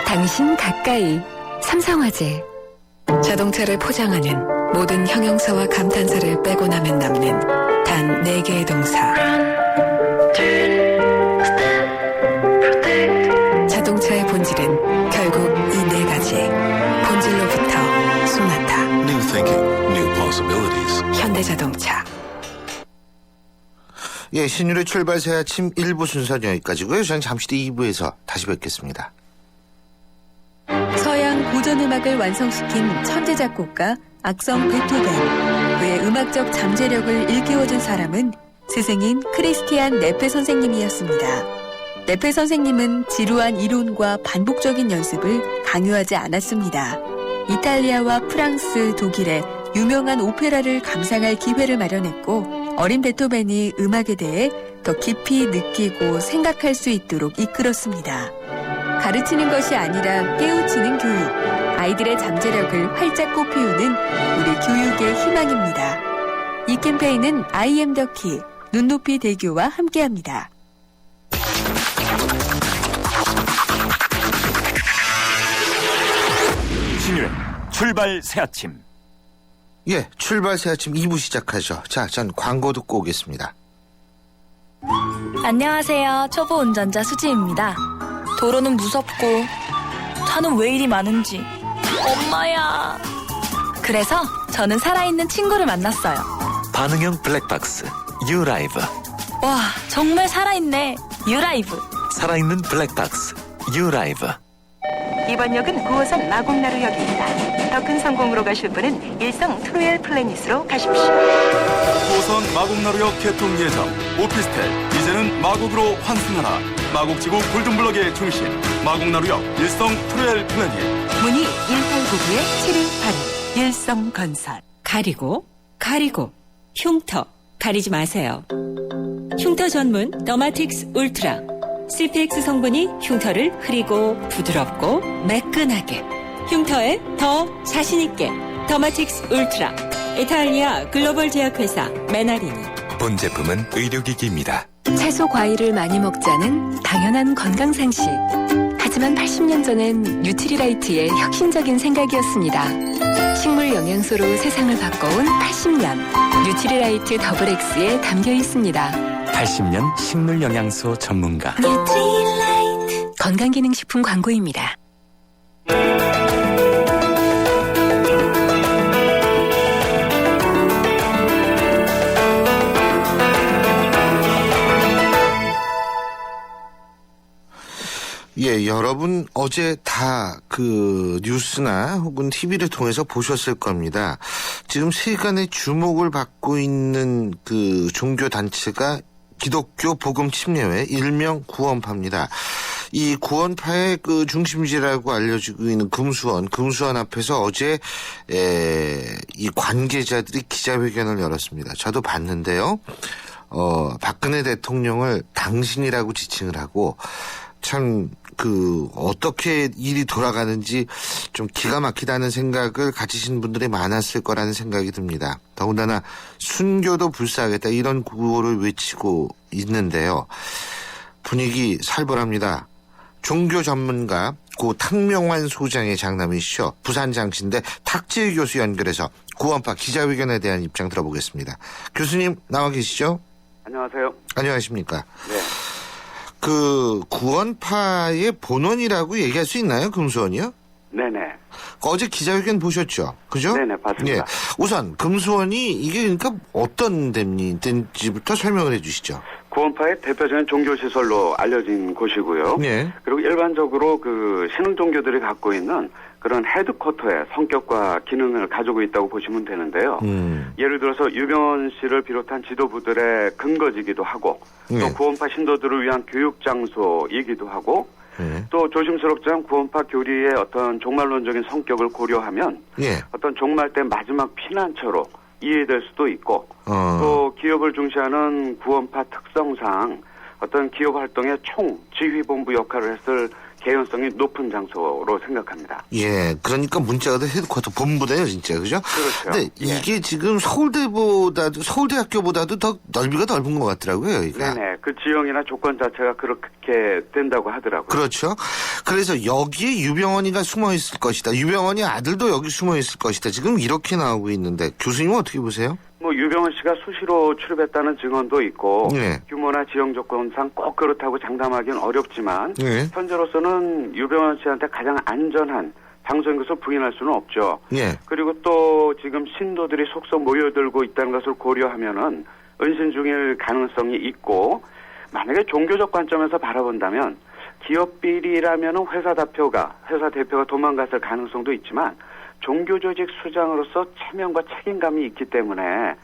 E: 당신 가까이 삼성화재.
C: 자동차를 포장하는 모든 형용사와 감탄사를 빼고 나면 남는 단 4개의 동사. 자동차의 본질은 결국 이 4가지. 본질로부터 소나타.
J: New thinking, new possibilities.
C: 현대자동차.
B: 예, 신율의 출발 새 아침 1부 순서는 여기까지고요. 저는 잠시 뒤 2부에서 다시 뵙겠습니다.
E: 서양 고전음악을 완성시킨 천재 작곡가 악성 베토벤. 그의 음악적 잠재력을 일깨워준 사람은 스승인 크리스티안 네페 선생님이었습니다. 네페 선생님은 지루한 이론과 반복적인 연습을 강요하지 않았습니다. 이탈리아와 프랑스, 독일의 유명한 오페라를 감상할 기회를 마련했고, 어린 베토벤이 음악에 대해 더 깊이 느끼고 생각할 수 있도록 이끌었습니다. 가르치는 것이 아니라 깨우치는 교육, 아이들의 잠재력을 활짝 꽃피우는 우리 교육의 희망입니다. 이 캠페인은 I am the key, 눈높이 대교와 함께합니다.
A: 신율의 출발 새 아침.
B: 예, 출발 새 아침 2부 시작하죠. 자, 전 광고 듣고 오겠습니다.
L: 안녕하세요. 초보 운전자 수지입니다. 도로는 무섭고 차는 왜 이리 많은지. 엄마야. 그래서 저는 살아있는 친구를 만났어요.
H: 반응형 블랙박스 유라이브.
L: 와, 정말 살아있네. 유라이브.
H: 살아있는 블랙박스 유라이브.
E: 이번 역은 9호선 마곡나루역입니다. 더 큰 성공으로 가실 분은 일성 트로얄 플래닛으로 가십시오.
D: 9호선 마곡나루역 개통 예정. 오피스텔
K: 이제는 마곡으로 환승하라. 마곡지구 골든블럭의 중심 마곡나루역 일성 트레일 플래닛.
C: 문의 1899-7182 일성건설. 가리고 흉터 가리지 마세요. 흉터 전문 더마틱스 울트라. CPX 성분이 흉터를 흐리고 부드럽고 매끈하게, 흉터에 더 자신있게. 더마틱스 울트라. 이탈리아 글로벌 제약회사 메나리니.
J: 본 제품은 의료기기입니다.
C: 채소 과일을 많이 먹자는 당연한 건강상식. 하지만 80년 전엔 뉴트리라이트의 혁신적인 생각이었습니다. 식물 영양소로 세상을 바꿔온 80년. 뉴트리라이트 더블 X에 담겨 있습니다.
J: 80년 식물 영양소 전문가.
C: 뉴트리라이트. 건강기능식품 광고입니다.
B: 예, 여러분 어제 다 그 뉴스나 혹은 TV를 통해서 보셨을 겁니다. 지금 세간의 주목을 받고 있는 그 종교 단체가 기독교 복음 침례회 일명 구원파입니다. 이 구원파의 그 중심지라고 알려지고 있는 금수원 앞에서 어제 이 관계자들이 기자회견을 열었습니다. 저도 봤는데요. 박근혜 대통령을 당신이라고 지칭을 하고 참 어떻게 일이 돌아가는지 좀 기가 막히다는 생각을 가지신 분들이 많았을 거라는 생각이 듭니다. 더군다나 순교도 불사하겠다 이런 구호를 외치고 있는데요. 분위기 살벌합니다. 종교 전문가 고 탁명환 소장의 장남이시죠. 부산 장신대 탁재희 교수 연결해서 구원파 기자회견에 대한 입장 들어보겠습니다. 교수님 나와 계시죠?
M: 안녕하세요.
B: 안녕하십니까?
M: 네.
B: 그 구원파의 본원이라고 얘기할 수 있나요? 금수원이요?
M: 네네.
B: 어제 기자회견 보셨죠? 그죠?
M: 네네, 봤습니다.
B: 예. 우선 금수원이 이게 그러니까 어떤 데인지부터 설명을 해 주시죠.
M: 구원파의 대표적인 종교시설로 알려진 곳이고요.
B: 네.
M: 그리고 일반적으로 그 신흥 종교들이 갖고 있는 그런 헤드쿼터의 성격과 기능을 가지고 있다고 보시면 되는데요. 예를 들어서 유병원 씨를 비롯한 지도부들의 근거지기도 하고
B: 네.
M: 또 구원파 신도들을 위한 교육 장소이기도 하고
B: 네.
M: 또 조심스럽지만 구원파 교리의 어떤 종말론적인 성격을 고려하면
B: 예.
M: 어떤 종말 때 마지막 피난처로 이해될 수도 있고 또 기업을 중시하는 구원파 특성상 어떤 기업 활동의 총 지휘본부 역할을 했을 개연성이 높은 장소로 생각합니다.
B: 예, 그러니까 문자 그대로 헤드쿼터 본부네요, 진짜, 그죠?
M: 그렇죠.
B: 근데 이게 지금 서울대학교보다도 더 넓이가 넓은 것 같더라고요, 여기가.
M: 네네, 그 지형이나 조건 자체가 그렇게 된다고 하더라고요.
B: 그렇죠. 그래서 여기에 유병원이가 숨어 있을 것이다. 유병원이 아들도 여기 숨어 있을 것이다. 지금 이렇게 나오고 있는데 교수님은 어떻게 보세요?
M: 뭐 유병원 씨가 수시로 출입했다는 증언도 있고
B: 네.
M: 규모나 지형 조건상 꼭 그렇다고 장담하기는 어렵지만
B: 네.
M: 현재로서는 유병원 씨한테 가장 안전한 장소인 것을 부인할 수는 없죠.
B: 예.
M: 그리고 또 지금 신도들이 속속 모여들고 있다는 것을 고려하면은 은신 중일 가능성이 있고 만약에 종교적 관점에서 바라본다면 기업 비리라면은 회사 대표가 도망갔을 가능성도 있지만 종교조직 수장으로서 체면과 책임감이 있기 때문에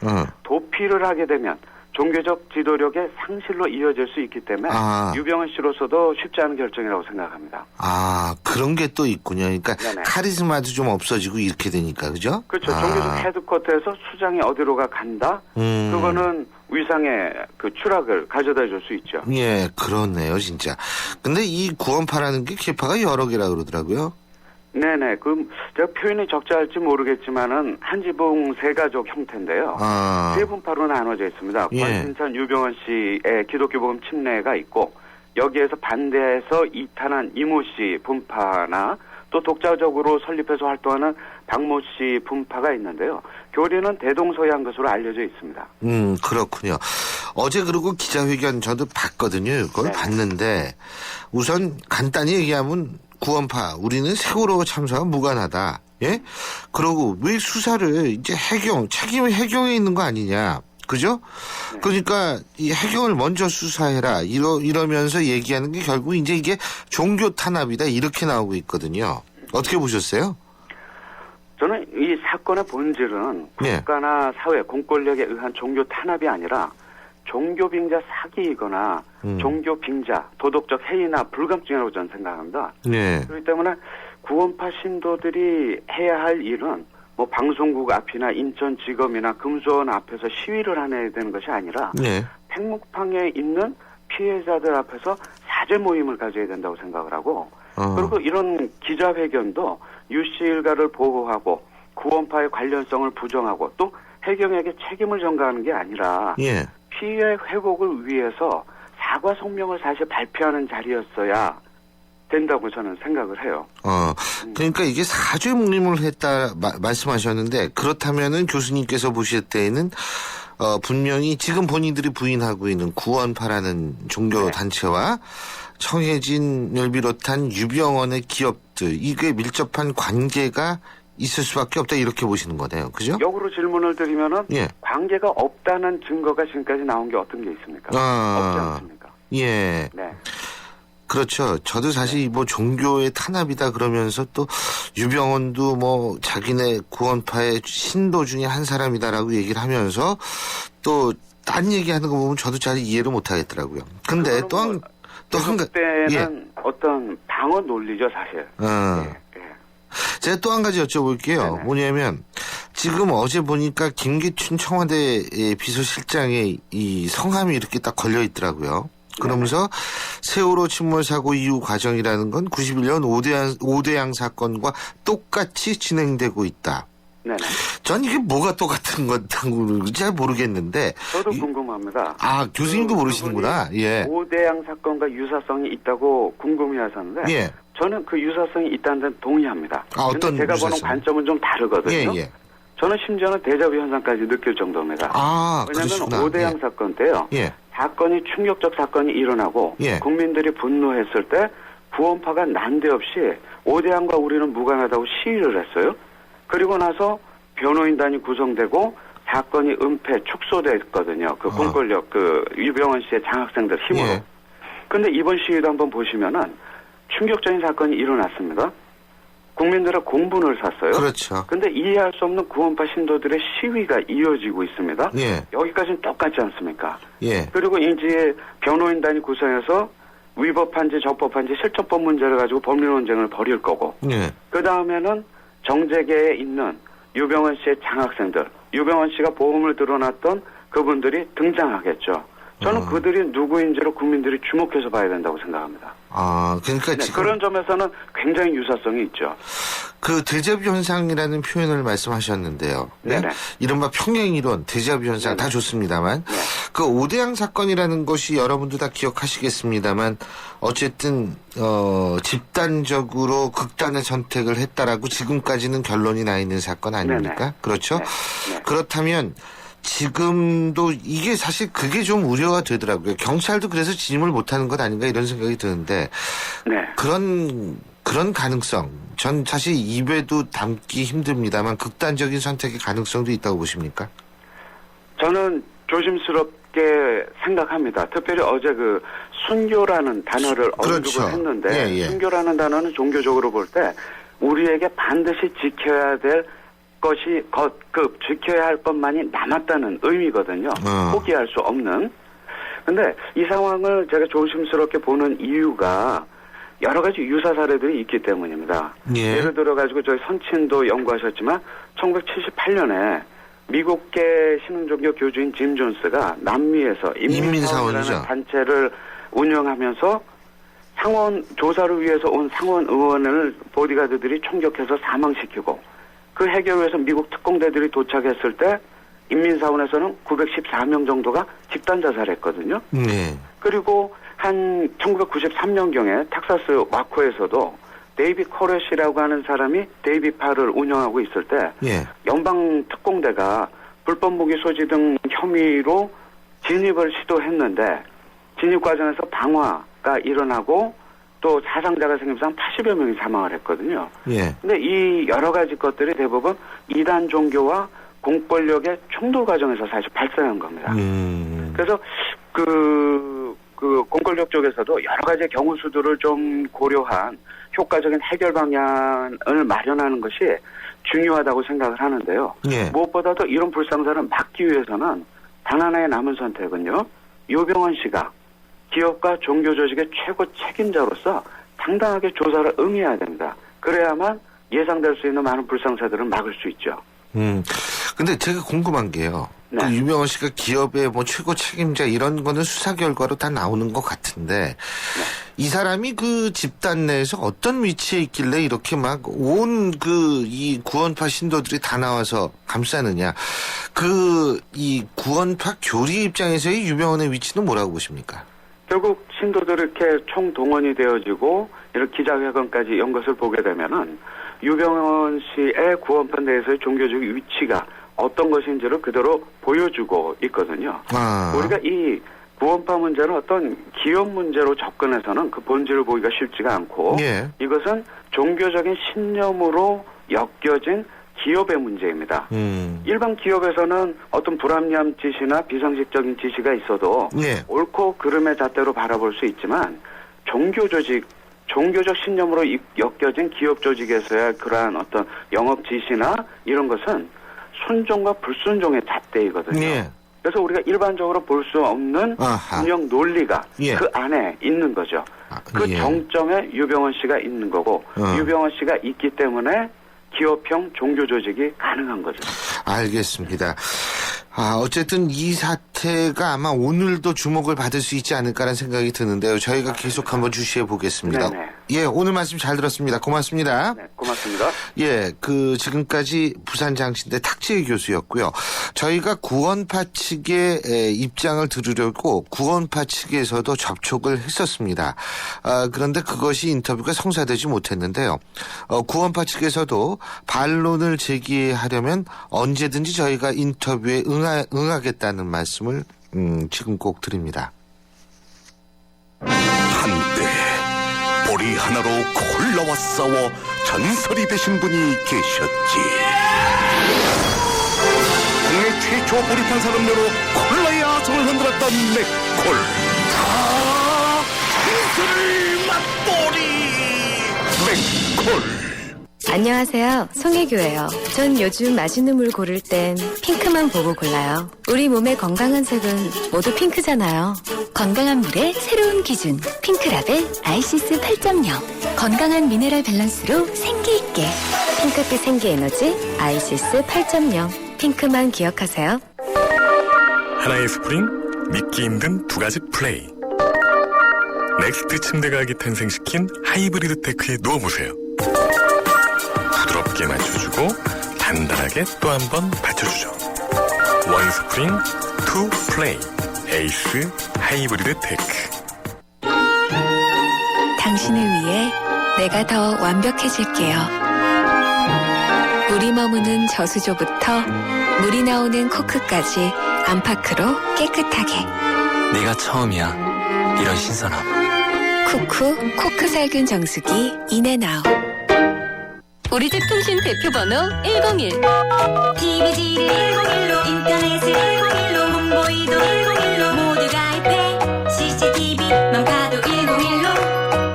M: 도피를 하게 되면 종교적 지도력의 상실로 이어질 수 있기 때문에 유병원 씨로서도 쉽지 않은 결정이라고 생각합니다.
B: 아, 그런 게 또 있군요. 그러니까
M: 네네.
B: 카리스마도 좀 없어지고 이렇게 되니까, 그죠?
M: 그렇죠. 종교적 헤드쿼터에서 수장이 어디로가 간다? 그거는 위상의 그 추락을 가져다 줄 수 있죠.
B: 예, 그렇네요, 진짜. 근데 이 구원파라는 게 계파가 여러 개라 그러더라고요.
M: 네네. 제가 표현이 적절할지 모르겠지만은 한 지붕 세 가족 형태인데요. 세 분파로 나눠져 있습니다.
B: 예.
M: 권신찬 유병원 씨의 기독교 복음 침례가 있고 여기에서 반대해서 이탄한 이모 씨 분파나 또 독자적으로 설립해서 활동하는 박모 씨 분파가 있는데요. 교리는 대동소이한 것으로 알려져 있습니다.
B: 그렇군요. 어제 그리고 기자회견 저도 봤거든요. 이걸
M: 네.
B: 봤는데 우선 간단히 얘기하면 구원파 우리는 세월호 참사와 무관하다. 예? 그러고 왜 수사를 이제 책임이 해경에 있는 거 아니냐. 그죠?
M: 네.
B: 그러니까 이 해경을 먼저 수사해라. 이러면서 얘기하는 게 결국 이제 이게 종교 탄압이다. 이렇게 나오고 있거든요. 어떻게 보셨어요?
M: 저는 이 사건의 본질은 국가나 사회, 공권력에 의한 종교 탄압이 아니라 종교 빙자 사기이거나 종교 빙자, 도덕적 해이나 불감증이라고 저는 생각합니다.
B: 네.
M: 그렇기 때문에 구원파 신도들이 해야 할 일은 뭐 방송국 앞이나 인천지검이나 금수원 앞에서 시위를 해야 되는 것이 아니라
B: 네.
M: 팽목항에 있는 피해자들 앞에서 사죄 모임을 가져야 된다고 생각을 하고 그리고 이런 기자회견도 유씨 일가를 보호하고 구원파의 관련성을 부정하고 또 해경에게 책임을 전가하는 게 아니라
B: 예.
M: 피해 회복을 위해서 사과 성명을 사실 발표하는 자리였어야 된다고 저는 생각을 해요.
B: 그러니까 이게 사죄 모임을 했다 말씀하셨는데 그렇다면은 교수님께서 보실 때에는 분명히 지금 본인들이 부인하고 있는 구원파라는 종교 단체와 청해진을 비롯한 유병원의 기업들 이게 밀접한 관계가 있을 수밖에 없다 이렇게 보시는 거네요. 그죠?
M: 역으로 질문을 드리면은
B: 예.
M: 관계가 없다는 증거가 지금까지 나온 게 어떤 게 있습니까? 없지 않습니까?
B: 예.
M: 네.
B: 그렇죠. 저도 사실 뭐 종교의 탄압이다 그러면서 또 유병원도 뭐 자기네 구원파의 신도 중에 한 사람이다라고 얘기를 하면서 또 딴 얘기하는 거 보면 저도 잘 이해를 못 하겠더라고요. 근데 또 한
M: 때는
B: 예.
M: 어떤 방어 논리죠, 사실.
B: 제가 또 한 가지 여쭤볼게요.
M: 네네.
B: 뭐냐면 지금 어제 보니까 김기춘 청와대 비서실장의 이 성함이 이렇게 딱 걸려 있더라고요. 그러면서 세월호 침몰 사고 이후 과정이라는 건 91년 오대양 사건과 똑같이 진행되고 있다.
M: 네네.
B: 전 이게 뭐가 똑같은 건지 잘 모르겠는데.
M: 저도 궁금합니다.
B: 교수님도 모르시는구나. 예.
M: 오대양 사건과 유사성이 있다고 궁금해하셨는데.
B: 예.
M: 저는 그 유사성이 있다는 데는 동의합니다.
B: 어떤
M: 제가 보는
B: 유사성?
M: 관점은 좀 다르거든요.
B: 예.
M: 저는 심지어는 데자뷰 현상까지 느낄 정도입니다. 왜냐하면
B: 그러시구나.
M: 오대양 사건 때요.
B: 예.
M: 사건이 충격적 사건이 일어나고
B: 예.
M: 국민들이 분노했을 때 구원파가 난데없이 오대양과 우리는 무관하다고 시위를 했어요. 그리고 나서 변호인단이 구성되고 사건이 은폐 축소됐거든요. 그 공권력 그 유병원 씨의 장학생들 힘으로.
B: 예.
M: 근데 이번 시위도 한번 보시면은 충격적인 사건이 일어났습니다. 국민들의 공분을 샀어요.
B: 그렇죠.
M: 근데 이해할 수 없는 구원파 신도들의 시위가 이어지고 있습니다.
B: 예.
M: 여기까지는 똑같지 않습니까?
B: 예.
M: 그리고 이제 변호인단이 구성해서 위법한지 적법한지 실천법 문제를 가지고 법률 논쟁을 벌일 거고.
B: 예.
M: 그 다음에는 정재계에 있는 유병원 씨의 장학생들, 유병원 씨가 보험을 들어놨던 그분들이 등장하겠죠. 저는 그들이 누구인지를 국민들이 주목해서 봐야 된다고 생각합니다.
B: 그러니까
M: 네,
B: 지금
M: 그런 점에서는 굉장히 유사성이 있죠.
B: 그 데자뷰 현상이라는 표현을 말씀하셨는데요. 네?
M: 네네.
B: 이른바 평행이론, 데자뷰 현상 다 좋습니다만 그 오대양 사건이라는 것이 여러분도 다 기억하시겠습니다만 어쨌든 집단적으로 극단의 선택을 했다라고 지금까지는 결론이 나 있는 사건 아닙니까?
M: 네네.
B: 그렇죠?
M: 네.
B: 그렇다면 지금도 이게 사실 그게 좀 우려가 되더라고요. 경찰도 그래서 진입을 못하는 것 아닌가 이런 생각이 드는데 그런 가능성 전 사실 입에도 담기 힘듭니다만 극단적인 선택의 가능성도 있다고 보십니까?
M: 저는 조심스럽게 생각합니다. 특별히 어제 그 순교라는 단어를
B: 그렇죠.
M: 언급을 했는데
B: 예.
M: 순교라는 단어는 종교적으로 볼 때 우리에게 반드시 지켜야 될 것이 지켜야 할 것만이 남았다는 의미거든요. 포기할 수 없는. 근데 이 상황을 제가 조심스럽게 보는 이유가 여러 가지 유사 사례들이 있기 때문입니다.
B: 예.
M: 예를 들어 가지고 저희 선친도 연구하셨지만 1978년에 미국계 신흥종교 교주인 짐 존스가 남미에서 인민사원이라는 단체를 운영하면서 상원 조사를 위해서 온 상원 의원을 보디가드들이 총격해서 사망시키고 그 해결을 위해서 미국 특공대들이 도착했을 때 인민사원에서는 914명 정도가 집단 자살했거든요. 그리고 한 1993년경에 텍사스 와코에서도 데이비 코렛이라고 하는 사람이 데이비 파를 운영하고 있을 때 연방 특공대가 불법 무기 소지 등 혐의로 진입을 시도했는데 진입 과정에서 방화가 일어나고 또 사상자가 생기면서 한 80여 명이 사망을 했거든요. 근데 이 여러 가지 것들이 대부분 이단 종교와 공권력의 충돌 과정에서 사실 발생한 겁니다. 그래서 그 공권력 쪽에서도 여러 가지 경우 수들을 좀 고려한 효과적인 해결 방향을 마련하는 것이 중요하다고 생각을 하는데요. 무엇보다도 이런 불상사를 막기 위해서는 단 하나의 남은 선택은요. 유병헌 씨가 기업과 종교 조직의 최고 책임자로서 당당하게 조사를 응해야 됩니다. 그래야만 예상될 수 있는 많은 불상사들을 막을 수 있죠.
B: 근데 제가 궁금한 게요.
M: 네.
B: 그 유병헌 씨가 기업의 뭐 최고 책임자 이런 거는 수사 결과로 다 나오는 것 같은데 이 사람이 그 집단 내에서 어떤 위치에 있길래 이렇게 막 온 이 구원파 신도들이 다 나와서 감싸느냐. 이 구원파 교리 입장에서의 유병헌의 위치는 뭐라고 보십니까?
M: 결국 신도들이 이렇게 총동원이 되어지고 이런 기자회견까지 연 것을 보게 되면은 유병헌 씨의 구원파 내에서의 종교적 위치가 어떤 것인지를 그대로 보여주고 있거든요. 우리가 이 구원파 문제는 어떤 기업 문제로 접근해서는 그 본질을 보기가 쉽지가 않고 이것은 종교적인 신념으로 엮여진 기업의 문제입니다. 일반 기업에서는 어떤 불합리한 지시나 비상식적인 지시가 있어도 옳고 그름의 잣대로 바라볼 수 있지만 종교적 신념으로 엮여진 기업 조직에서의 그러한 어떤 영업 지시나 이런 것은 순종과 불순종의 잣대이거든요. 그래서 우리가 일반적으로 볼 수 없는 운영 논리가 그 안에 있는 거죠. 그 정점에 유병헌 씨가 있는 거고 유병헌 씨가 있기 때문에 기업형 종교 조직이 가능한 거죠.
B: 알겠습니다. 어쨌든 이 사태가 아마 오늘도 주목을 받을 수 있지 않을까라는 생각이 드는데요. 저희가 계속 한번 주시해 보겠습니다.
M: 네네.
B: 예, 오늘 말씀 잘 들었습니다. 고맙습니다.
M: 네, 고맙습니다.
B: 예, 지금까지 부산장신대 탁재희 교수였고요. 저희가 구원파 측의 입장을 들으려고 구원파 측에서도 접촉을 했었습니다. 그런데 그것이 인터뷰가 성사되지 못했는데요. 구원파 측에서도 반론을 제기하려면 언제든지 저희가 인터뷰에 응하겠다는 말씀을 지금 꼭 드립니다.
N: 한때 보리 하나로 콜라와 싸워 전설이 되신 분이 계셨지. 국내 최초 보리판 산업료로 콜라의 아성을 흔들었던 맥콜. 진수를 맛보리 맥콜.
O: 안녕하세요. 송혜교예요. 전 요즘 맛있는 물 고를 땐 핑크만 보고 골라요. 우리 몸의 건강한 색은 모두 핑크잖아요.
C: 건강한 물의 새로운 기준 핑크라벨 아이시스 8.0 건강한 미네랄 밸런스로 생기있게
O: 핑크빛 생기에너지 아이시스 8.0 핑크만 기억하세요.
P: 하나의 스프링 믿기 힘든 두 가지 플레이. 넥스트 침대 가격이 탄생시킨 하이브리드 테크에 누워보세요. 부드럽게 맞춰주고 단단하게 또 한 번 받쳐주죠. 원 스프링, 투 플레이. 에이스 하이브리드 테크.
C: 당신을 위해 내가 더 완벽해질게요. 물이 머무는 저수조부터 물이 나오는 코크까지 안파크로 깨끗하게.
J: 내가 처음이야. 이런 신선함.
C: 쿠쿠 코크살균 정수기 인앤아웃. 우리 집 통신 대표번호 101.
G: TV지를 101로 인터넷을 101로 문보이도 101로 모두 가입해 CCTV만 봐도 101로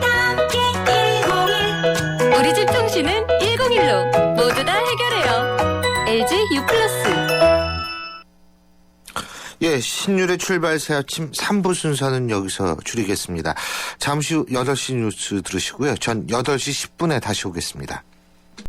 G: 함께 101.
C: 우리 집 통신은 101로 모두 다 해결해요. LG U+.
B: 예, 신율의 출발 새 아침 3부 순서는 여기서 줄이겠습니다. 잠시 후 8시 뉴스 들으시고요. 전 8시 10분에 다시 오겠습니다.